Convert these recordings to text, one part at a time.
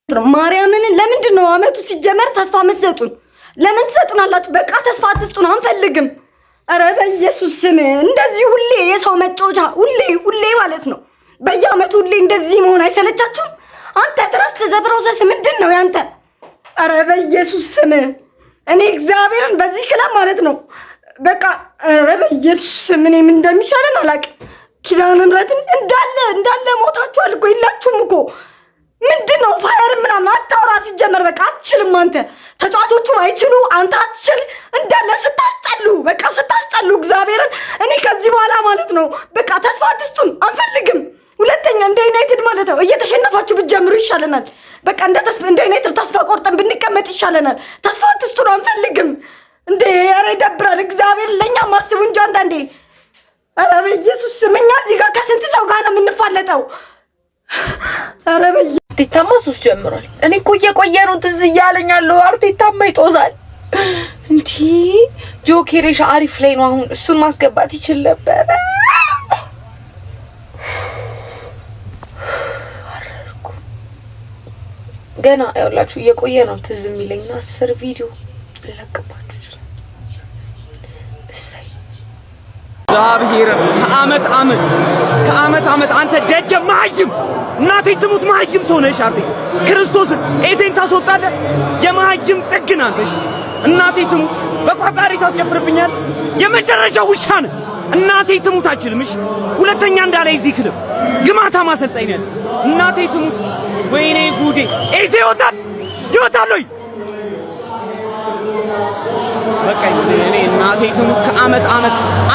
ማርያምን ለምንድን ነው አመቱ ሲጀመር ተስፋ መስጠቱን ለምን ትሰጡናላችሁ? በቃ ተስፋ አትስጡን አንፈልግም። ኧረ በኢየሱስ ስም እንደዚህ ሁሌ የሰው መጫወቻ ሁሌ ማለት ነው። በየአመቱ ሁሌ እንደዚህ መሆን አይሰለቻችሁም? አንተ ትረስት ዘ ፕሮሰስ ምንድን ነው ያንተ? ኧረ በኢየሱስ ስም እኔ እግዚአብሔርን በዚህ ክለብ ማለት ነው በቃ ኧረ በኢየሱስ ስም እኔ ምን እንደሚሻለን አላውቅም። ኪዳነ ምሕረትን እንዳለ ሞታችኋል እኮ የላችሁም እኮ ምንድነው ፋየር ምናምን አታውራ። ሲጀመር በቃ አትችልም አንተ። ተጫዋቾቹ አይችሉ አንተ አትችል። እንዳለ ስታስጠሉ በቃ ስታስጠሉ እግዚአብሔርን እኔ ከዚህ በኋላ ማለት ነው በቃ ተስፋ አትስጡን አንፈልግም። ሁለተኛ እንደ ዩናይትድ ማለት ነው እየተሸነፋችሁ ብትጀምሩ ይሻለናል። በቃ እንደ ዩናይትድ ተስፋ ቆርጠን ብንቀመጥ ይሻለናል። ተስፋ አትስጡን አንፈልግም። እንዴ ኧረ ይደብራል። እግዚአብሔር ለኛ ማስቡ እንጂ አንዳንዴ ኧረ በኢየሱስ ስም እኛ እዚህ ጋር ከስንት ሰው ጋር ነው የምንፋለጠው? ኧረ አርቴታማ ሱስ ጀምሯል። እኔ እኮ እየቆየ ነው ትዝ እያለኝ ያለው አርቴታማ ይጦዛል። እንዴ ጆኬሬሽ አሪፍ ላይ ነው አሁን እሱን ማስገባት ይችል ነበር። ገና ያውላችሁ እየቆየ ነው ትዝ የሚለኝና 10 ቪዲዮ ልለቅባችሁ እሰይ ዛብሄር ከአመት አንተ ደጀ ማይም እናቴ ትሙት ማይም ሰው ነሽ። አርቴ ክርስቶስን ኤዜን ታስወጣለህ። የማይም ጥግና አንተሽ እናቴ ትሙት በቋጣሪ ታስጨፍርብኛል። የመጨረሻ ውሻ ነህ። እናቴ ትሙት አችልምሽ ሁለተኛ እንዳለ እዚህ ክለብ ግማታ ማሰልጣኝ ነህ። እናቴ ትሙት ወይኔ ጉዴ ኤዜ ይወጣል ወይ በቃ እኔ እናቴ ትሙት ከአመት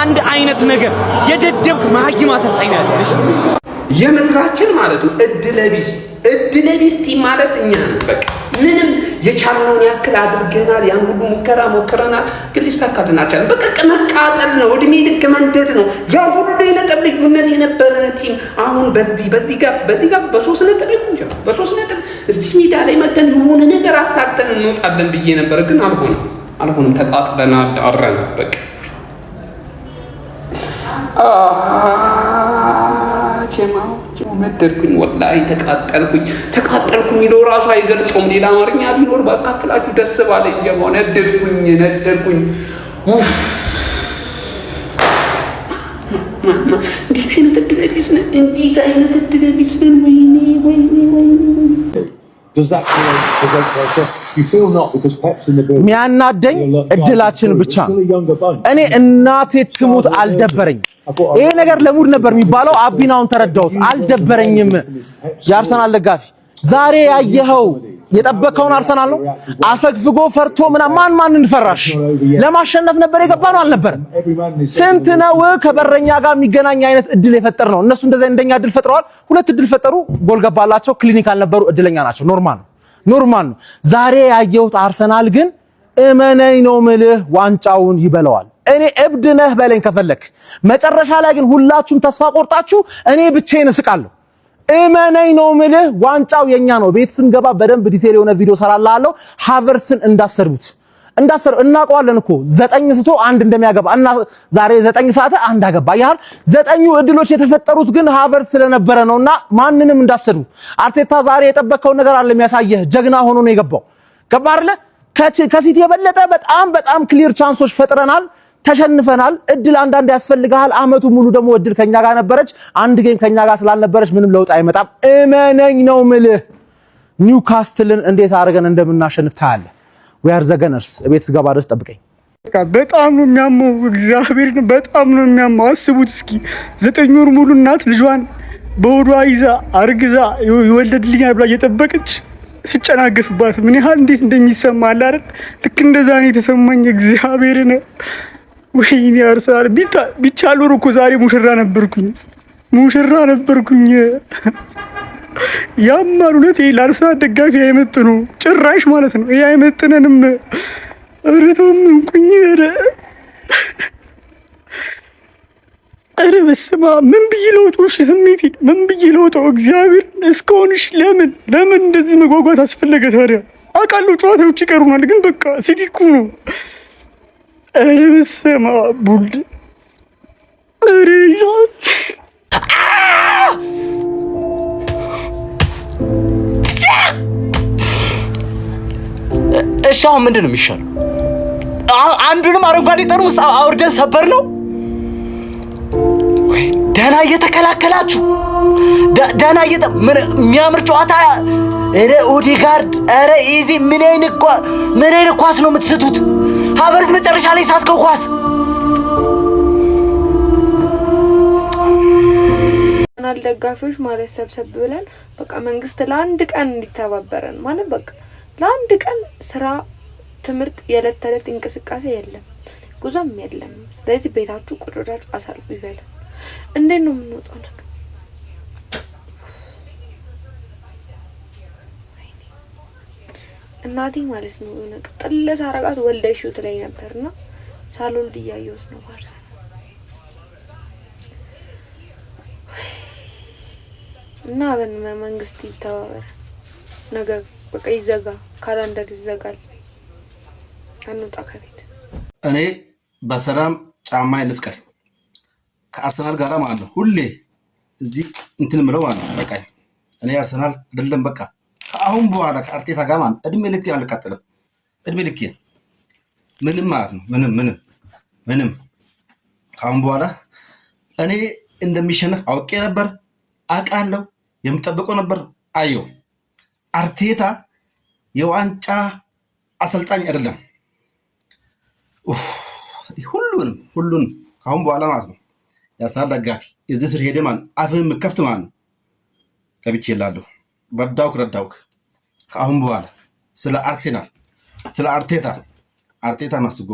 አንድ አይነት ነገር የደደብክ ማህይም አሰልጣኝ ያለሽ የምድራችን ማለት ነው። እድለቢስ ቲም ማለት እኛ ነን። በቃ ምንም የቻልነውን ያክል አድርገናል። ያን ሁሉ ሙከራ ሞክረናል፣ ግን ሊሳካልን አልቻለም። በቃ መቃጠል ነው፣ እድሜ ልክ መንደድ ነው። ያ ሁሉ የነጥብ ልዩነት የነበረን ቲም አሁን በዚህ ጋር በ3 ነጥብ ይሁን እንጂ በ3 ነጥብ እዚህ ሜዳ ላይ መተን የሆነ ነገር አሳክተን እንወጣለን ብዬ ነበር፣ ግን አልሆነም። ተቃጥለናል፣ አረናል። በቃ ጀማው መደርኩኝ፣ ወላሂ ተቃጠልኩ የሚለው ራሱ አይገልጸውም። ሌላ አማርኛ ቢኖር ባካፍላችሁ ደስ ባለኝ። ጀማው ነደርኩኝ። እንዴት አይነት እድለቢስ ነን! ወይኔ ሚያናደኝ እድላችን ብቻ። እኔ እናቴ ትሙት አልደበረኝ። ይሄ ነገር ለሙድ ነበር የሚባለው። አቢናውን ተረዳሁት። አልደበረኝም። የአርሰናል ደጋፊ ዛሬ ያየኸው የጠበቀውን አርሰናል ነው። አፈግፍጎ ፈርቶ ማን እንፈራሽ? ለማሸነፍ ነበር የገባነው አልነበረም። ስንት ነው ከበረኛ ጋር የሚገናኝ አይነት እድል የፈጠር ነው። እነሱ እንደኛ እድል ፈጥረዋል። 2 እድል ፈጠሩ፣ ጎል ገባላቸው። ክሊኒካል ነበሩ፣ እድለኛ ናቸው። ኖርማል ነው። ዛሬ ያየሁት አርሰናል ግን እመነኝ ነው ምልህ ዋንጫውን ይበለዋል። እኔ እብድ ነህ በለኝ ከፈለክ። መጨረሻ ላይ ግን ሁላችሁም ተስፋ ቆርጣችሁ እኔ ብቻዬን እስቃለሁ። እመነኝ ነው ምልህ ዋንጫው የኛ ነው። ቤት ስንገባ በደንብ ዲቴል የሆነ ቪዲዮ ሰራላለሁ። ሃቨርስን እንዳሰርቡት እናውቀዋለን እኮ 9 ስቶ 1 እንደሚያገባ እና ዛሬ 9 ሰዓት 1 አገባ። ያህል 9 እድሎች የተፈጠሩት ግን ሃቨርስ ስለነበረ ነውና ማንንም እንዳሰርቡ። አርቴታ ዛሬ የጠበቀው ነገር አለ የሚያሳየህ። ጀግና ሆኖ ነው የገባው። ገባ አይደለ? ከሲቲ የበለጠ በጣም ክሊር ቻንሶች ፈጥረናል። ተሸንፈናል። እድል አንዳንድ ያስፈልጋል። አመቱ ሙሉ ደግሞ እድል ከኛ ጋር ነበረች። አንድ ጌም ከኛ ጋር ስላልነበረች ምንም ለውጥ አይመጣም። እመነኝ ነው ምልህ። ኒውካስትልን እንዴት አድርገን እንደምናሸንፍ ታያለህ። we are the gunners። ቤት ስገባ ድረስ ጠብቀኝ። በጣም ነው የሚያመው። እግዚአብሔር በጣም ነው የሚያመው። አስቡት እስኪ 9 ወር ሙሉ እናት ልጇን በሆዷ ይዛ አርግዛ ይወለድልኛል ብላ እየጠበቀች ሲጨናገፍባት ምን ያህል እንዴት እንደሚሰማ አለ አይደል? ልክ እንደዛ ነው የተሰማኝ። እግዚአብሔርን ወይኔ አርሰናል ቢቻል ኖሮ እኮ ዛሬ ሙሽራ ነበርኩኝ። ያማር ሁለት ለአርሰናል ደጋፊ አይመጥኑ ጭራሽ ማለት ነው። ይሄ አይመጥነንም። እረተም እንኩኝ ኧረ በስመ አብ ምን ብዬ ለውጠው? እሺ ስሜቴ ምን ብዬ ለውጠው? እግዚአብሔር እስከሆንሽ ለምን እንደዚህ መጓጓት አስፈለገ ታዲያ? አውቃለሁ ጨዋታዎች ይቀሩናል፣ ግን በቃ ሲቲ እኮ ነው። ኧረ በስመ አብ ቡልድ እሺ አሁን ምንድን ነው የሚሻለው? አንዱንም አረንጓዴ ጠርሙስ አውርደን ሰበር ነው ወይ? ደህና እየተከላከላችሁ ደህና የሚያምር ጨዋታ። ኧረ ኦዴጋርድ፣ ኧረ ኢዚ ምን አይነት ኳስ ነው የምትስቱት? ሀቨርትዝ መጨረሻ ላይ ሳትከው ኳስ። ደጋፊዎች ማለት ሰብሰብ ብለን በቃ መንግስት ለአንድ ቀን እንዲተባበረን ማለት በቃ ለአንድ ቀን ስራ፣ ትምህርት፣ የዕለት ተዕለት እንቅስቃሴ የለም፣ ጉዞም የለም። ስለዚህ ቤታችሁ ቁጭ ብላችሁ አሳልፉ ይበላል። እንዴት ነው የምንወጣው ነገር? እናቴ ማለት ነው የሆነ ቅጥልስ አረጋት ወልደሽው ትለኝ ነበርና ሳልወልድ እያየሁት ነው ባርሳ እና መንግስት ይተባበር። ነገር በቃ ይዘጋ፣ ካላንደር ይዘጋል፣ አንውጣ ከቤት። እኔ በሰላም ጫማዬን ልስቀል ከአርሰናል ጋር ማለት ነው። ሁሌ እዚህ እንትን ምለው ማለት ነው። በቃ እኔ አርሰናል አይደለም በቃ ከአሁን በኋላ ከአርቴታ ጋር ማለት እድሜ ልክ አልቀጥልም። እድሜ ልክ ምንም ማለት ነው። ምንም ከአሁን በኋላ እኔ እንደሚሸነፍ አውቄ ነበር፣ አውቃለሁ፣ የምጠብቀው ነበር። አየው አርቴታ የዋንጫ አሰልጣኝ አይደለም። ሁሉንም ከአሁን በኋላ ማለት ነው የአርሰናል ደጋፊ እዚህ ስር ሄደ ማለት አፍህን የምከፍት ማለት ነው። ከብቼ እላለሁ ረዳውክ ከአሁን በኋላ ስለ አርሴናል ስለ አርቴታ ማስትጎ።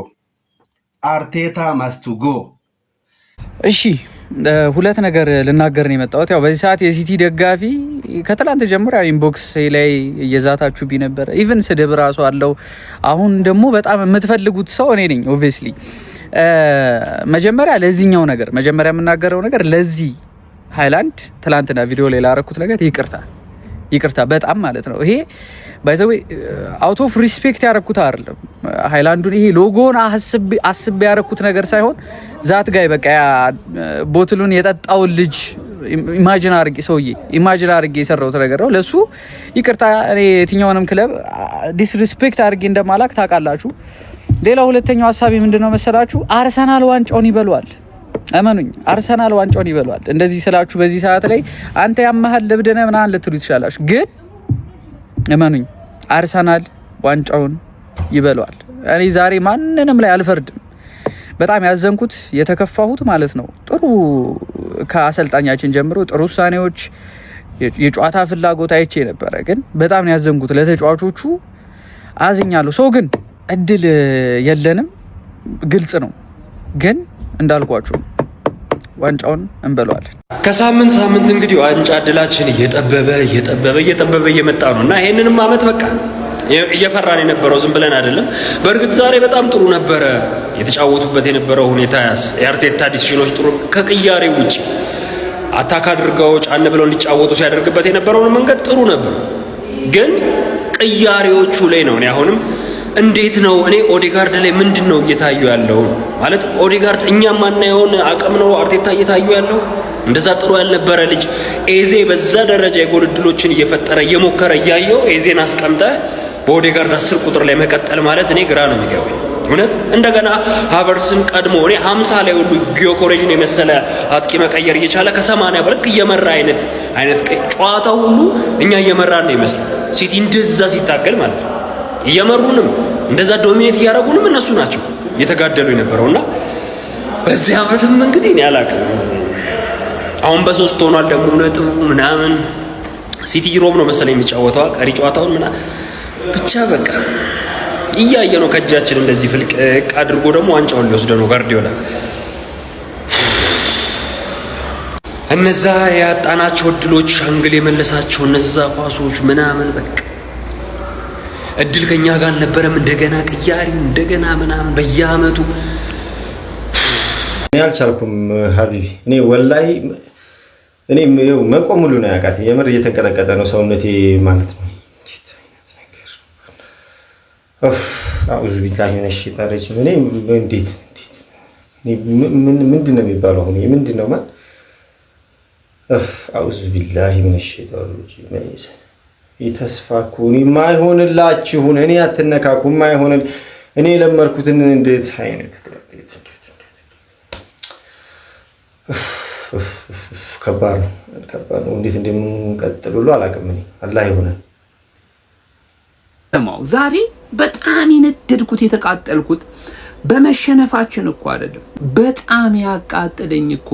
እሺ ሁለት ነገር ልናገር ነው የመጣሁት። ያው በዚህ ሰዓት የሲቲ ደጋፊ ከትላንት ጀምሮ ያው ኢንቦክስ ላይ እየዛታችሁ ቢነበረ ኢቭን ስድብ ራሱ አለው። አሁን ደግሞ በጣም የምትፈልጉት ሰው እኔ ነኝ ኦብቪየስሊ። መጀመሪያ ለዚህኛው ነገር መጀመሪያ የምናገረው ነገር ለዚህ ሃይላንድ ትላንትና ቪዲዮ ላይ ላረኩት ነገር ይቅርታ በጣም ማለት ነው። ይሄ ባይ ዘ ዌይ አውት ኦፍ ሪስፔክት ያረኩት አይደለም ሃይላንዱን። ይሄ ሎጎን አስቤ ያረኩት ነገር ሳይሆን ዛት ጋይ በቃ ቦትሉን የጠጣውን ልጅ ኢማጂን አርጌ የሰራሁት ነገር ነው። ለሱ ይቅርታ። እኔ የትኛውንም ክለብ ዲስሪስፔክት አርጌ እንደማላክ ታውቃላችሁ። ሌላው ሁለተኛው ሀሳቤ ምንድነው መሰላችሁ? አርሰናል ዋንጫውን ይበሏል። እመኑኝ አርሰናል ዋንጫውን ይበሏል። እንደዚህ ስላችሁ በዚህ ሰዓት ላይ አንተ ያመሃል ልብደነ ምናምን ልትሉ ትችላላችሁ፣ ግን እመኑኝ አርሰናል ዋንጫውን ይበሏል። እኔ ዛሬ ማንንም ላይ አልፈርድም። በጣም ያዘንኩት የተከፋሁት ማለት ነው ጥሩ ከአሰልጣኛችን ጀምሮ ጥሩ ውሳኔዎች፣ የጨዋታ ፍላጎት አይቼ ነበረ፣ ግን በጣም ያዘንኩት ለተጫዋቾቹ አዝኛለሁ። ሰው ግን እድል የለንም ግልጽ ነው፣ ግን እንዳልኳችሁ ዋንጫውን እንበለዋለን። ከሳምንት እንግዲህ ዋንጫ እድላችን እየጠበበ እየመጣ ነው እና ይሄንንም አመት በቃ እየፈራን የነበረው ዝም ብለን አይደለም። በእርግጥ ዛሬ በጣም ጥሩ ነበረ የተጫወቱበት የነበረው ሁኔታ። የአርቴታ ዲሲዥኖች ጥሩ፣ ከቅያሬ ውጪ አታክ አድርገው ጫን ብለው እንዲጫወቱ ሲያደርግበት የነበረውን መንገድ ጥሩ ነበር። ግን ቅያሬዎቹ ላይ ነው እኔ አሁንም እንዴት ነው እኔ ኦዴጋርድ ላይ ምንድነው እየታዩ ያለው ማለት ኦዴጋርድ እኛ ማናየውን አቅም ነው አርቴታ እየታዩ ያለው። እንደዛ ጥሩ ያልነበረ ልጅ ኤዜ በዛ ደረጃ የጎል እድሎችን እየፈጠረ እየሞከረ እያየው ኤዜን አስቀምጠ በኦዴጋርድ 10 ቁጥር ላይ መቀጠል ማለት እኔ ግራ ነው የሚገባኝ እውነት። እንደገና ሃቨርትዝን ቀድሞ እኔ 50 ላይ ሁሉ ጊዮኮሬጅን የመሰለ አጥቂ መቀየር እየቻለ ከ80 በልክ እየመራ አይነት ጨዋታው ሁሉ እኛ እየመራን ነው ይመስላል። ሲቲ እንደዛ ሲታገል ማለት ነው እየመሩንም እንደዛ ዶሚኔት እያደረጉንም እነሱ ናቸው እየተጋደሉ የነበረውና በዚህ አመትም እንግዲህ እኔ አላውቅም። አሁን በ3 ሆኗል ደግሞ ነጥቡ ምናምን። ሲቲ ሮብ ነው መሰለኝ የሚጫወተው ቀሪ ጨዋታውን ምናምን ብቻ በቃ እያየ ነው ከእጃችን እንደዚህ ፍልቅቅ አድርጎ ደግሞ ዋንጫውን ሊወስደ ነው ጋርዲዮላ። እነዛ ያጣናቸው እድሎች አንግል የመለሳቸው እነዛ ኳሶች ምናምን በቃ እድል ከኛ ጋር አልነበረም። እንደገና ቅያሪው እንደገና ምናምን በየአመቱ እኔ አልቻልኩም ሀቢቢ። እኔ ወላሂ እኔ መቆም ሁሉ ነው ያቃተኝ። የምር እየተንቀጠቀጠ ነው ሰውነቴ ማለት ነው። አውዙ ቢላሂ ሚነ ሸይጣን ረጂም። እኔ እንዴት ምንድን ነው የሚባለው አሁን ምንድን ነው አውዙ ቢላሂ ሚነ ሸይጣን ረጂም። ተስፋ እኮ የማይሆንላችሁን እኔ አትነካኩ። የማይሆን እኔ ለመርኩትን እንዴት አይነት ከባድ ነው። እንዴት እንደምንቀጥል ሁሉ አላውቅም። እኔ አላህ ይሆናል። ዛሬ በጣም የነደድኩት የተቃጠልኩት በመሸነፋችን እኮ አይደለም። በጣም ያቃጠለኝ እኮ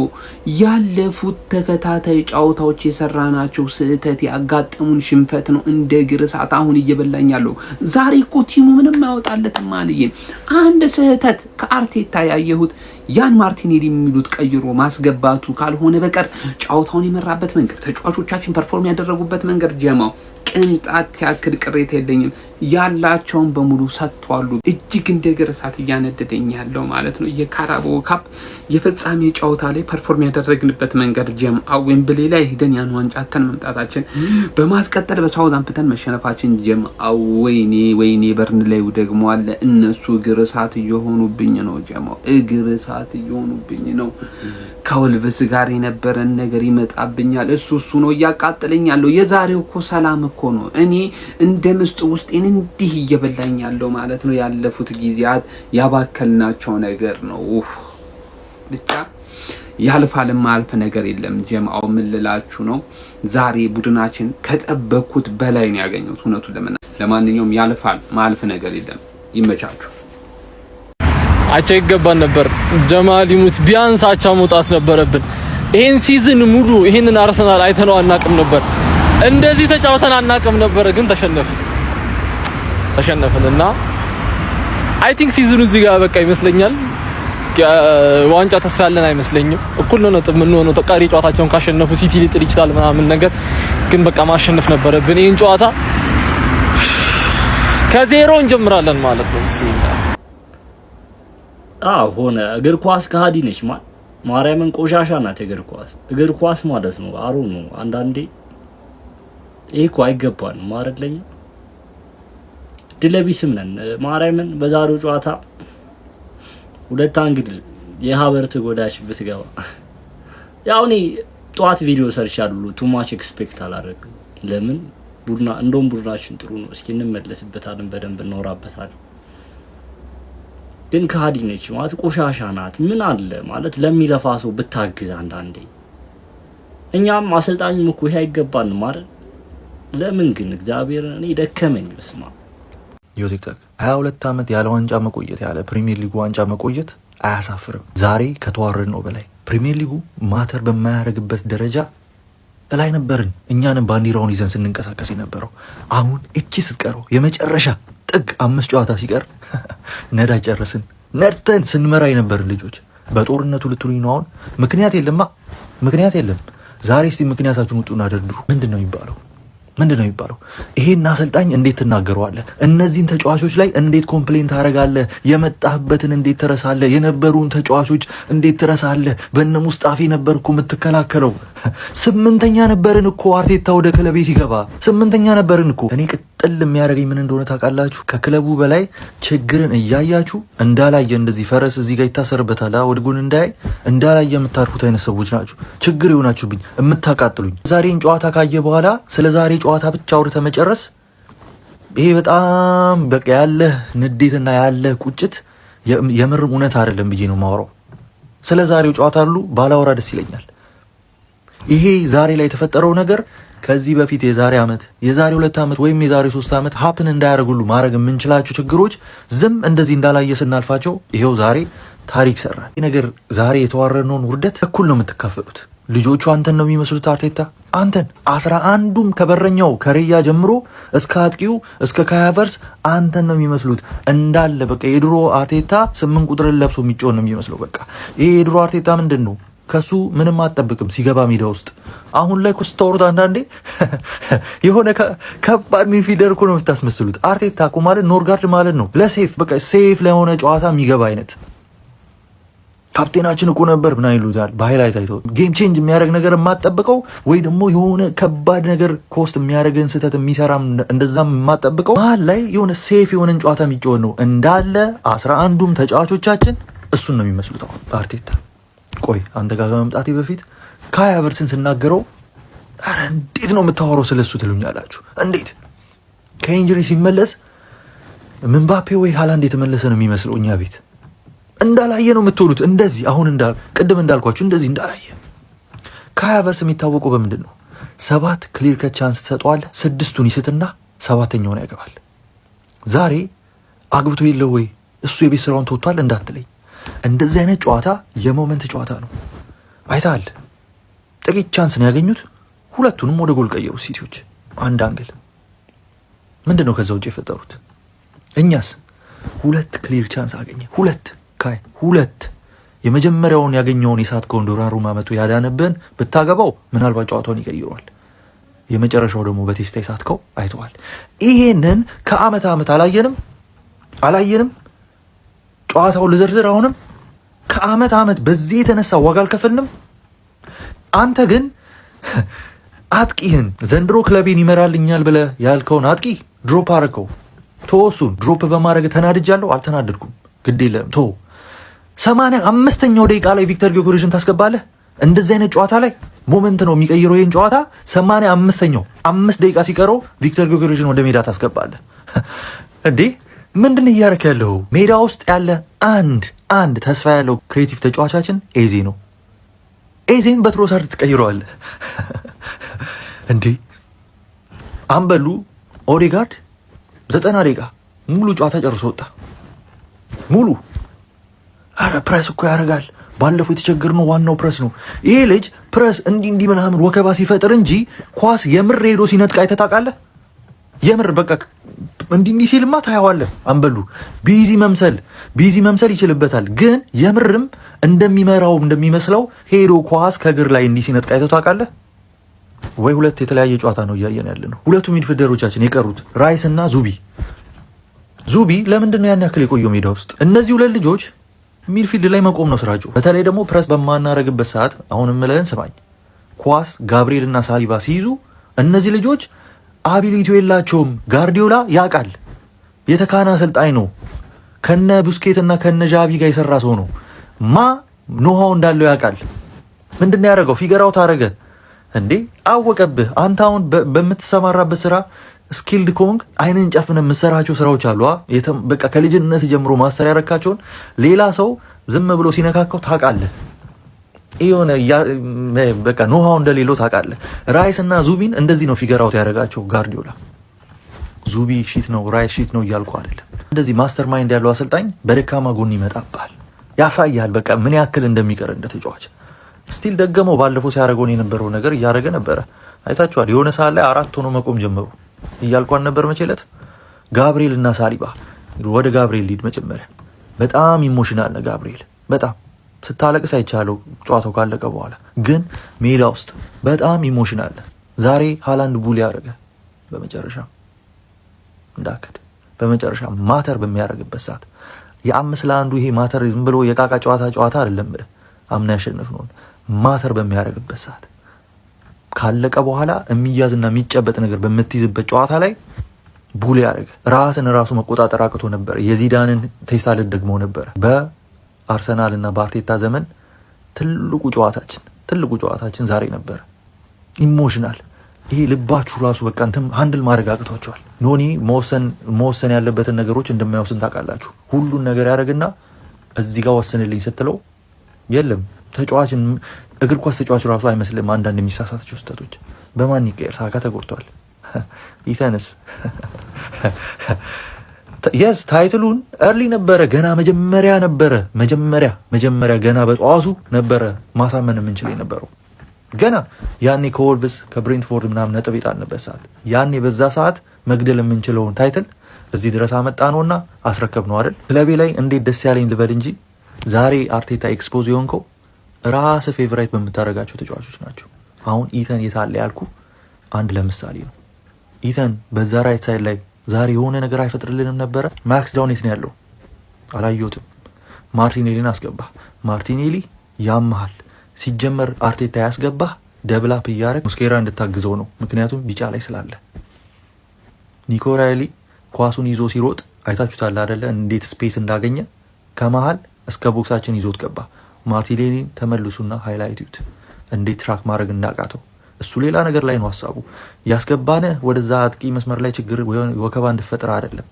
ያለፉት ተከታታይ ጨዋታዎች የሰራናቸው ስህተት ያጋጠሙን ሽንፈት ነው። እንደ እግር እሳት አሁን እየበላኝ ያለው ዛሬ እኮ ቲሙ ምንም አያወጣለትም ማለት አንድ ስህተት ከአርቴታ ያየሁት ያን ማርቲኔሊ የሚሉት ቀይሮ ማስገባቱ ካልሆነ በቀር ጨዋታውን የመራበት መንገድ ተጫዋቾቻችን ፐርፎርም ያደረጉበት መንገድ ጀማው ቅንጣት ያክል ቅሬታ የለኝም። ያላቸውን በሙሉ ሰጥቷሉ። እጅግ እንደ እግር እሳት እያነደደኝ ያለው ማለት ነው የካራባኦ ካፕ የፍጻሜ ጨዋታ ላይ ፐርፎርም ያደረግንበት መንገድ ጀማው ዌምብሌ ላይ ሄደን ያን ዋንጫ አተን መምጣታችን፣ በማስቀጠል በሳውዛምፕተን መሸነፋችን ጀማው ወይኔ በርንሌው ደግሞ አለ እነሱ እግር እሳት እየሆኑብኝ ነው ጀማው እግር እሳት እየሆኑብኝ ነው። ከወልቭስ ጋር የነበረን ነገር ይመጣብኛል። እሱ ነው እያቃጠለኝ ያለው። የዛሬው እኮ ሰላም እኮ ነው። እኔ እንደ ምስጥ ውስጤን እንዲህ እየበላኝ ያለው ማለት ነው። ያለፉት ጊዜያት ያባከልናቸው ነገር ነው። ብቻ ያልፋል፣ ማልፍ ነገር የለም ጀማው። ምን ልላችሁ ነው? ዛሬ ቡድናችን ከጠበቅኩት በላይ ነው ያገኘሁት እውነቱን ለማንኛውም ያልፋል፣ ማልፍ ነገር የለም። ይመቻችሁ። አቻ ይገባን ነበር። ጀማል ይሙት ቢያንስ አቻ መውጣት ነበረብን። ይሄን ሲዝን ሙሉ ይሄንን አርሰናል አይተነው አናቅም ነበር። እንደዚህ ተጫውተን አናቅም ነበር። ግን ተሸነፍንና አይ ቲንክ ሲዝኑ እዚህ ጋር በቃ ይመስለኛል። ዋንጫ ተስፋ ያለን አይመስለኝም። እኩል ነው ነጥብ ምን ሆኖ ተቃሪ ጨዋታቸውን ካሸነፉ ሲቲ ሊጥል ይችላል ምናምን ነገር ግን በቃ ማሸነፍ ነበረብን። ይሄን ጨዋታ ከዜሮ እንጀምራለን ማለት ነው። ቢስሚላህ ሆነ እግር ኳስ ከሃዲ ነች ማርያምን ቆሻሻ ናት እግር ኳስ ማለት ነው። አሩ ነው አንዳንዴ ይሄ እኮ አይገባንም ማረድለኛ ድለቢስም ነን ማርያምን። በዛሬው ጨዋታ ሁለት አንግል የሀበርት ጎዳች ብትገባ ያው እኔ ጧት ቪዲዮ ሰርች አሉ ቱ ማች ኤክስፔክት አላደረግም። ለምን ቡድናችን ጥሩ ነው። እስኪ እንመለስበታለን፣ በደንብ እናወራበታለን። ግን ከሃዲ ነች ማለት ቆሻሻ ናት። ምን አለ ማለት ለሚለፋ ሰው ብታግዝ አንዳንዴ። እኛም አሰልጣኙም እኮ ይሄ አይገባንም ማለት ለምን ግን እግዚአብሔር እኔ ደከመኝ በስማ ቲክቶክ 22 ዓመት ያለ ዋንጫ መቆየት ያለ ፕሪሚየር ሊግ ዋንጫ መቆየት አያሳፍርም? ዛሬ ከተዋረድ ነው በላይ ፕሪሚየር ሊጉ ማተር በማያደርግበት ደረጃ ላይ ነበርን። እኛንም ባንዲራውን ይዘን ስንንቀሳቀስ የነበረው አሁን እቺ ስትቀረው የመጨረሻ ጥግ 5 ጨዋታ ሲቀር ነዳ ጨረስን። ነድተን ስንመራ የነበርን ልጆች በጦርነቱ ልትሉኝ ነው አሁን? ምክንያት የለም። ዛሬ እስቲ ምክንያታችሁን ውጡና ደርድሩ። ምንድነው የሚባለው? ይሄን አሰልጣኝ እንዴት ትናገረዋለህ? እነዚህን ተጫዋቾች ላይ እንዴት ኮምፕሌንት ታደርጋለህ? የመጣህበትን እንዴት ትረሳለህ? የነበሩን ተጫዋቾች እንዴት ትረሳለህ? በእነ ሙስጣፊ ነበርኩ የምትከላከለው። 8ኛ ነበርን እኮ አርቴታ ወደ ክለቤ ሲገባ 8ኛ ነበርን እኮ። እኔ ቅጥል የሚያደርገኝ ምን እንደሆነ ታውቃላችሁ? ከክለቡ በላይ ችግርን እያያችሁ እንዳላየ እንደዚህ ፈረስ እዚህ ጋር ይታሰርበታል ወደ ጎን እንዳላየ የምታርፉት አይነት ሰዎች ናችሁ። ችግር ይሆናችሁብኝ የምታቃጥሉኝ። ዛሬን ጨዋታ ካየ በኋላ ስለ ዛሬ ጨዋታ ብቻ አውርተህ መጨረስ ይሄ በጣም በቃ ያለህ ንዴትና ያለህ ቁጭት የምርም እውነት አይደለም ብዬ ነው የማወራው። ስለ ዛሬው ጨዋታ ሁሉ ባላወራ ደስ ይለኛል። ይሄ ዛሬ ላይ የተፈጠረው ነገር ከዚህ በፊት የዛሬ ዓመት የዛሬ 2 ዓመት ወይም የዛሬ 3 ዓመት ሀፕን እንዳያደርጉሉ ማድረግ የምንችላቸው ችግሮች ዝም እንደዚህ እንዳላየ ስናልፋቸው ይሄው ዛሬ ታሪክ ሰራል። ይሄ ነገር ዛሬ የተዋረድነውን ውርደት እኩል ነው የምትካፈሉት። ልጆቹ አንተን ነው የሚመስሉት። አርቴታ አንተን 11ዱም ከበረኛው ከሬያ ጀምሮ እስከ አጥቂው እስከ ካያቨርስ አንተን ነው የሚመስሉት እንዳለ። በቃ የድሮ አርቴታ 8 ቁጥርን ለብሶ የሚጮህ ነው የሚመስለው። በቃ ይሄ የድሮ አርቴታ ምንድን ነው? ከሱ ምንም አትጠብቅም ሲገባ ሜዳ ውስጥ። አሁን ላይ ኮስታውሩት አንዳንዴ የሆነ ከባድ ሚድፊልደር እኮ ነው የምታስመስሉት። አርቴታ እኮ ማለት ኖርጋርድ ማለት ነው። ለሴፍ በቃ ሴፍ ለሆነ ጨዋታ የሚገባ አይነት ካፕቴናችን እኮ ነበር ምናምን ይሉታል በሃይላይት አይተው። ጌም ቼንጅ የሚያደርግ ነገር የማትጠብቀው ወይ ደግሞ የሆነ ከባድ ነገር ኮስት የሚያደርግን ስህተት የሚሰራም እንደዛም የማትጠብቀው መሀል ላይ የሆነ ሴፍ የሆነን ጨዋታ የሚጫወት ነው እንዳለ 11ዱም ተጫዋቾቻችን እሱን ነው የሚመስሉት አሁን አርቴታ። ቆይ አንተ ጋር ከመምጣቴ በፊት ካይ ሃቨርትዝን ስናገረው ኧረ እንዴት ነው የምታወራው ስለሱ ትሉኛላችሁ። እንዴት ከኢንጁሪ ሲመለስ ምንባፔ ወይ ሃላንድ የተመለሰ ነው የሚመስለው እኛ ቤት እንዳላየ ነው የምትውሉት። እንደዚህ አሁን ቅድም እንዳልኳችሁ እንደዚህ እንዳላየ ካይ ሃቨርትዝ የሚታወቀው በምንድን ነው? 7 ክሊር ከት ቻንስ ትሰጠዋለህ፣ 6ቱን ይስትና 7ኛውን ያገባል። ዛሬ አግብቶ የለው ወይ እሱ የቤት ስራውን ተወጥቷል እንዳትለኝ። እንደዚህ አይነት ጨዋታ የሞመንት ጨዋታ ነው። አይታል ጥቂት ቻንስ ነው ያገኙት፣ ሁለቱንም ወደ ጎል ቀየሩ ሲቲዎች። አንድ አንግል ምንድን ነው ከዛ ውጭ የፈጠሩት? እኛስ 2 ክሊር ቻንስ አገኘ። 2 የመጀመሪያውን ያገኘውን የሳት ኮንዶራሩማ መቶ ያዳነብን ብታገባው ምናልባት ጨዋታውን ይቀይሯል። የመጨረሻው ደግሞ በቴስታ የሳትከው አይተዋል። ይሄንን ከአመት ዓመት አላየንም። ጨዋታው ልዘርዝር አሁንም ከአመት ዓመት በዚህ የተነሳ ዋጋ አልከፈልንም። አንተ ግን አጥቂህን ዘንድሮ ክለቤን ይመራልኛል ብለህ ያልከውን አጥቂ ድሮፕ አረከው። ተወሱን ድሮፕ በማድረግ ተናድጃለሁ። አልተናደድኩም፣ ግድ የለም ቶ 85ኛው ደቂቃ ላይ ቪክተር ጊዮኬሬስን ታስገባለህ። እንደዚህ አይነት ጨዋታ ላይ ሞመንት ነው የሚቀይረው። ይሄን ጨዋታ 85ኛው 5 ደቂቃ ሲቀረው ቪክተር ጊዮኬሬስን ወደ ሜዳ ታስገባለህ እንዴ? ምንድን እያደረክ ያለው? ሜዳ ውስጥ ያለ አንድ ተስፋ ያለው ክሬቲቭ ተጫዋቻችን ኤዜ ነው። ኤዜን በትሮሳርድ ትቀይረዋለህ እንዴ? አምበሉ ኦዴጋርድ 90 ደቂቃ ሙሉ ጨዋታ ጨርሶ ወጣ። ሙሉ አረ ፕሬስ እኮ ያደርጋል። ባለፈው የተቸገርነው ዋናው ፕሬስ ነው። ይሄ ልጅ ፕሬስ እንዲህ ምናምን ወከባ ሲፈጥር እንጂ ኳስ የምር ሄዶ ሲነጥቅ አይተህ ታውቃለህ? የምር በቃ እንዲህ ሲልማ ታየዋለህ። አንበሉ ቢዚ መምሰል ይችልበታል፣ ግን የምርም እንደሚመስለው ሄዶ ኳስ ከእግር ላይ እንዲህ ሲነጥቅ አይተህ ታውቃለህ ወይ? ሁለት የተለያየ ጨዋታ ነው እያየን ያለ ነው። ሁለቱ ሚድፊልደሮቻችን የቀሩት ራይስ እና ዙቢ ለምንድን ነው ያን ያክል የቆየው ሜዳ ውስጥ? እነዚህ ሁለት ልጆች ሚድፊልድ ላይ መቆም ነው ስራቸው። በተለይ ደግሞ ፕረስ በማናረግበት ሰዓት አሁን ምለን ስማኝ፣ ኳስ ጋብሪኤል እና ሳሊባ ሲይዙ እነዚህ ልጆች አቢሊቲው የላቸውም። ጋርዲዮላ ያውቃል፣ የተካና አሰልጣኝ ነው። ከነ ቡስኬት እና ከነ ዣቪ ጋር የሰራ ሰው ነው። ኖሃው እንዳለው ያውቃል። ምንድነው ያደረገው? ፊገራው ታረገ እንዴ? አወቀብህ። አንተ አሁን በምትሰማራበት ስራ ስኪልድ ኮንግ አይንን ጨፍነ የምትሰራቸው ስራዎች አሉ። በቃ ከልጅነት ጀምሮ ማስተር ያረካቸውን ሌላ ሰው ዝም ብሎ ሲነካከው ታውቃለህ። የሆነ በቃ ኖሃው እንደሌለው ታውቃለህ። ራይስ እና ዙቢን እንደዚህ ነው ፊገር አውት ያደረጋቸው ጋርዲዮላ። ዙቢ ሺት ነው ራይስ ሺት ነው እያልኩ አይደለም። እንደዚህ ማስተር ማይንድ ያለው አሰልጣኝ በደካማ ጎን ይመጣባል፣ ያሳያል በቃ ምን ያክል እንደሚቀር እንደ ተጫዋች። ስቲል ደገመው። ባለፈው ሲያደርገው የነበረው ነገር እያደረገ ነበረ፣ አይታችኋል። የሆነ ሰዓት ላይ 4 ሆኖ መቆም ጀመሩ እያልኳን ነበር መቼለት። ጋብሪኤል እና ሳሊባ ወደ ጋብሪኤል ሊድ መጀመሪያ በጣም ኢሞሽናል ነው ጋብሪኤል። በጣም ስታለቅስ አይቻለው ጨዋታው ካለቀ በኋላ ግን ሜዳ ውስጥ በጣም ኢሞሽናል። ዛሬ ሃላንድ ቡል ያደረገ በመጨረሻ እንዳከድ በመጨረሻ ማተር በሚያደርግበት ሰዓት የ5-1 ይሄ ማተር ዝም ብሎ የቃቃ ጨዋታ አይደለም። አምና ያሸነፍነው ማተር በሚያደርግበት ሰዓት ካለቀ በኋላ የሚያዝና የሚጨበጥ ነገር በምትይዝበት ጨዋታ ላይ ቡል ያደረገ ራስን ራሱ መቆጣጠር አቅቶ ነበር። የዚዳንን ቴስታ ደግሞ ነበር። በአርሰናል እና በአርቴታ ዘመን ትልቁ ጨዋታችን ዛሬ ነበር። ኢሞሽናል ይሄ ልባችሁ ራሱ በቃ እንትን ሃንድል ማድረግ አቅቷቸዋል። ኖኒ መወሰን ያለበትን ነገሮች እንደማይወስን ታውቃላችሁ። ሁሉን ነገር ያደርግና እዚህ ጋር ወስንልኝ ስትለው የለም ተጫዋችን እግር ኳስ ተጫዋች ራሱ አይመስልም። አንዳንድ የሚሳሳታቸው ስህተቶች በማን ይቀየር? ሳካ ተጎድቷል። ኢተንስ የስ ታይትሉን እርሊ ነበረ ገና መጀመሪያ ገና በጠዋቱ ነበረ ማሳመን የምንችል የነበረው ገና ያኔ ከወልቭስ ከብሬንትፎርድ ምናምን ነጥብ የጣልንበት ሰዓት ያኔ በዛ ሰዓት መግደል የምንችለውን ታይትል እዚህ ድረስ አመጣ ነውና አስረከብ ነው አይደል? ክለቤ ላይ እንዴት ደስ ያለኝ ልበል እንጂ ዛሬ አርቴታ ኤክስፖዝ የሆንከው ራስ ፌቨራይት በምታደርጋቸው ተጫዋቾች ናቸው። አሁን ኢተን የታለ ያልኩ አንድ ለምሳሌ ነው። ኢተን በዛ ራይት ሳይድ ላይ ዛሬ የሆነ ነገር አይፈጥርልንም ነበረ። ማክስ ዳውን የት ነው ያለው? አላየሁትም። ማርቲኔሊን አስገባ። ማርቲኔሊ ያመሃል ሲጀመር አርቴታ ያስገባ ደብል አፕ እያደረግ ሙስኬራ እንድታግዘው ነው። ምክንያቱም ቢጫ ላይ ስላለ ኒኮ ራይሊ ኳሱን ይዞ ሲሮጥ አይታችሁታል አይደለ? እንዴት ስፔስ እንዳገኘ ከመሃል እስከ ቦክሳችን ይዞት ገባ። ማርቲኔሊን ተመልሱና ሃይላይት ዩት እንዴት ትራክ ማድረግ እንዳቃተው እሱ ሌላ ነገር ላይ ነው ሀሳቡ። ያስገባነ ወደዛ አጥቂ መስመር ላይ ችግር ወከባ እንድፈጥር አይደለም።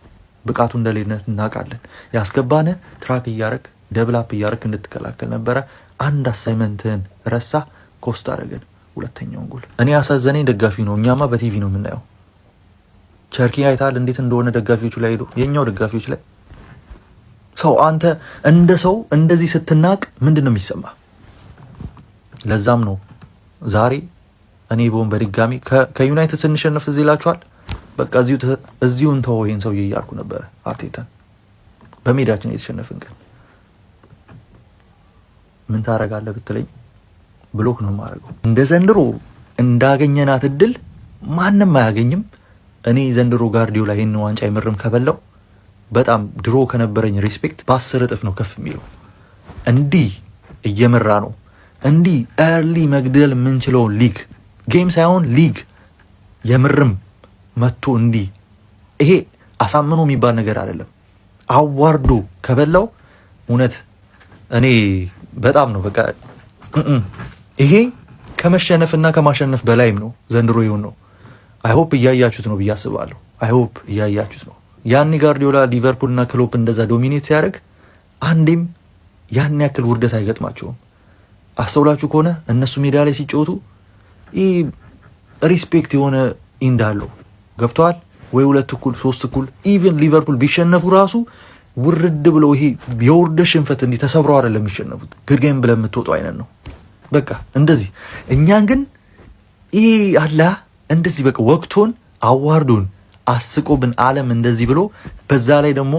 ብቃቱ እንደሌለ እናውቃለን። ያስገባነ ትራክ እያረክ ደብል አፕ እያረክ እንድትከላከል ነበረ። አንድ አሳይመንትን ረሳ፣ ኮስት አደረገን ሁለተኛውን ጎል። እኔ ያሳዘነኝ ደጋፊ ነው። እኛማ በቲቪ ነው የምናየው። ቸርኪ አይታል እንዴት እንደሆነ ደጋፊዎቹ ላይ ሄዶ የኛው ደጋፊዎች ላይ ሰው አንተ እንደ ሰው እንደዚህ ስትናቅ ምንድን ነው የሚሰማ? ለዛም ነው ዛሬ እኔ በሆን በድጋሚ ከዩናይትድ ስንሸነፍ እዚህ ይላችኋል። በቃ እዚሁ እንተው ይሄን ሰውዬ እያልኩ ነበረ አርቴታን። በሜዳችን የተሸነፍን ቀን ምን ታረጋለህ ብትለኝ ብሎክ ነው የማደርገው። እንደ ዘንድሮ እንዳገኘናት እድል ማንም አያገኝም። እኔ ዘንድሮ ጋርዲዮላ ይሄን ዋንጫ አይመርም ከበላው በጣም ድሮ ከነበረኝ ሪስፔክት በ10 እጥፍ ነው ከፍ የሚለው። እንዲህ እየመራ ነው። እንዲህ ኤርሊ መግደል የምንችለው ሊግ ጌም ሳይሆን ሊግ የምርም መጥቶ እንዲህ ይሄ አሳምኖ የሚባል ነገር አይደለም። አዋርዶ ከበላው እውነት እኔ በጣም ነው በቃ ይሄ ከመሸነፍና ከማሸነፍ በላይም ነው ዘንድሮ ይሁን ነው። አይሆፕ እያያችሁት ነው ብዬ አስባለሁ። አይሆፕ እያያችሁት ነው። ያኔ ጋርዲዮላ ሊቨርፑልና ክሎፕ እንደዛ ዶሚኔት ሲያደርግ አንዴም ያን ያክል ውርደት አይገጥማቸውም። አስተውላችሁ ከሆነ እነሱ ሜዳ ላይ ሲጫወቱ ይህ ሪስፔክት የሆነ እንዳለው ገብተዋል ወይ 2 እኩል 3 እኩል ኢቭን ሊቨርፑል ቢሸነፉ ራሱ ውርድ ብለው ይሄ የውርደት ሽንፈት እንዲህ ተሰብረው አይደለም የሚሸነፉት። ግድገም ብለን የምትወጣው አይነት ነው በቃ እንደዚህ። እኛን ግን ይሄ አላ እንደዚህ በቃ ወቅቶን አዋርዶን አስቆብን ዓለም እንደዚህ ብሎ በዛ ላይ ደግሞ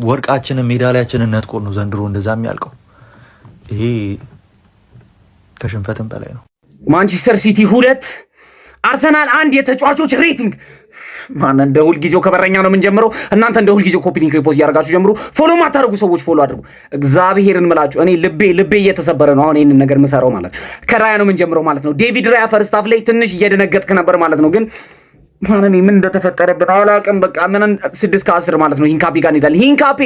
ወርቃችንን ሜዳሊያችንን ነጥቆ ነው ዘንድሮ እንደዛ የሚያልቀው። ይሄ ከሽንፈትም በላይ ነው። ማንቸስተር ሲቲ 2 አርሰናል 1 የተጫዋቾች ሬቲንግ ማን እንደ ሁልጊዜው ከበረኛ ነው የምንጀምረው። እናንተ እንደ ሁልጊዜው ኮፒ ሊንክ ሪፖስት እያደረጋችሁ ጀምሩ። ፎሎ ማታደርጉ ሰዎች ፎሎ አድርጉ። እግዚአብሔርን ምላችሁ እኔ ልቤ እየተሰበረ ነው አሁን ይሄንን ነገር የምሰራው ማለት ነው። ከራያ ነው የምንጀምረው ማለት ነው። ዴቪድ ራያ ፈርስት ሃፍ ላይ ትንሽ እየደነገጥክ ነበር ማለት ነው። ግን ማን ምን እንደተፈጠረብን አላውቅም። በቃ ምን 6 ከ10 ማለት ነው። ሂንካፔ ጋር እንሄዳለን። ሂንካፔ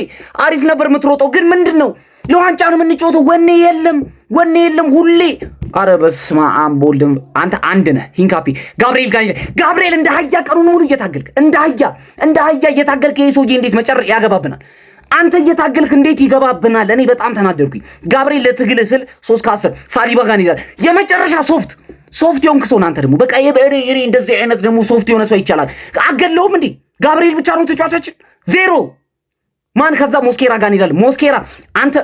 አሪፍ ነበር የምትሮጠው፣ ግን ምንድነው ለዋንጫ ነው የምንጮተው። ወኔ የለም ሁሌ። አረ በስመ አብ ወልድ። አንተ አንድ ነህ ሂንካፔ። ጋብርኤል ጋር ጋብርኤል እንደ አህያ ቀኑን ሙሉ እየታገልክ እንደ አህያ እየታገልክ ይሄ ሰውዬ እንዴት መጨረሻ ያገባብናል? አንተ እየታገልክ እንዴት ይገባብናል? እኔ በጣም ተናደርኩኝ። ጋብርኤል ለትግል ስል 3 ከ10 ሳሊባ ጋር እንሄዳለን። የመጨረሻ ሶፍት የሆንክ ሰው አንተ ደግሞ በቃ የበሬ እንደዚህ አይነት ደግሞ ሶፍት የሆነ ሰው ይቻላል። አገለውም እንዴ ጋብርኤል ብቻ ነው ተጫዋቻችን 0 ማን ከዛ ሞስኬራ ጋር እንሄዳለን። ሞስኬራ አንተ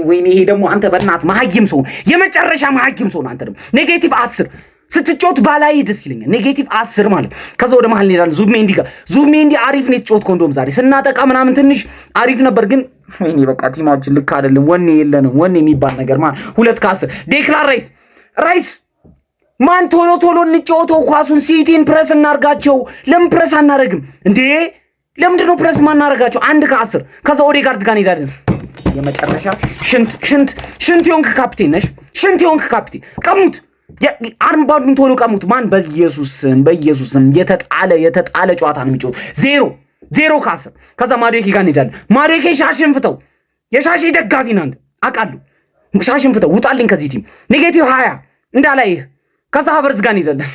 ወይኔ ይሄ ደግሞ አንተ በእናት መሀይም ሰው የመጨረሻ መሀይም ሰው አንተ ደግሞ ኔጌቲቭ 10 ስትጮት ባላይ ደስ ይለኛል። ኔጌቲቭ 10 ማለት ከዛ ወደ መሀል እንሄዳለን። ዙቢሜንዲ አሪፍ ነው የተጫወትከው። እንደውም ዛሬ ስናጠቃ ምናምን ትንሽ አሪፍ ነበር፣ ግን ወይኔ በቃ ቲማችን ልክ አይደለም። ወኔ የለንም። ወኔ የሚባል ነገር ማለት 2 ከ10 ዴክላን ራይስ ማን ቶሎ እንጫወተው ኳሱን። ሲቲን ፕረስ እናርጋቸው። ለምን ፕረስ አናረግም እንዴ? ለምንድን ነው ፕረስ ማናረጋቸው? 1 ከ10 ከዛ ኦዴጋርድ ጋር እንሄዳለን። የመጨረሻ ሽንት የሆንክ ካፕቴን ነሽ። ሽንት የሆንክ ካፕቴን ቀሙት። አርምባንዱን ቶሎ ቀሙት። ማን በኢየሱስም የተጣለ ጨዋታ ነው የሚጫወት። 0 ከ10 ከዛ ማዶኬ ጋር እንሄዳለን። ማዶኬ ሻሽን ፍተው። የሻሽ ደጋፊ ናንተ አውቃለሁ። ሻሽን ፍተው ውጣልኝ ከዚህ ቲም። ኔጌቲቭ 20 እንዳላይህ ከዛ ሀቨርዝ ጋር እንሄዳለን።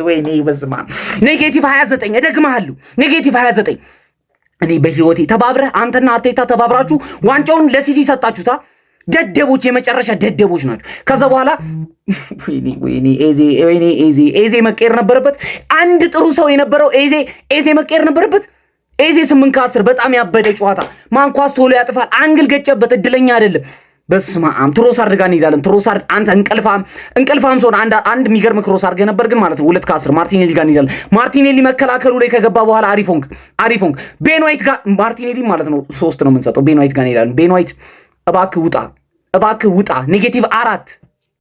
ወይኔ በስመ አብ ኔጌቲቭ 29 እደግምሃለሁ። ኔጌቲቭ 29 እኔ በህይወቴ ተባብረህ አንተና አርቴታ ተባብራችሁ ዋንጫውን ለሲቲ ሰጣችሁታ። ደደቦች፣ የመጨረሻ ደደቦች ናቸው። ከዛ በኋላ ወይኔ ኤዜ መቀየር ነበረበት። አንድ ጥሩ ሰው የነበረው ኤዜ መቀየር ነበረበት። ኤዜ 8 ከ10 በጣም ያበደ ጨዋታ። ማን ኳስ ቶሎ ያጥፋል። አንግል ገጨበት። እድለኛ አይደለም። በስመ አብ ትሮሳርድ ጋር እንሄዳለን። ትሮሳርድ አንተ እንቅልፋም ሰው አንድ የሚገርም ክሮስ አድርገህ ነበር ግን ማለት ነው። 2 ከ10 ማርቲኔሊ ጋር እንሄዳለን። ማርቲኔሊ መከላከሉ ላይ ከገባ በኋላ አሪፍ ሆንክ። ቤን ዋይት ጋር ማርቲኔሊ ማለት ነው 3 ነው የምንሰጠው። ቤን ዋይት ጋር እንሄዳለን። ቤን ዋይት እባክህ ውጣ። ኔጌቲቭ 4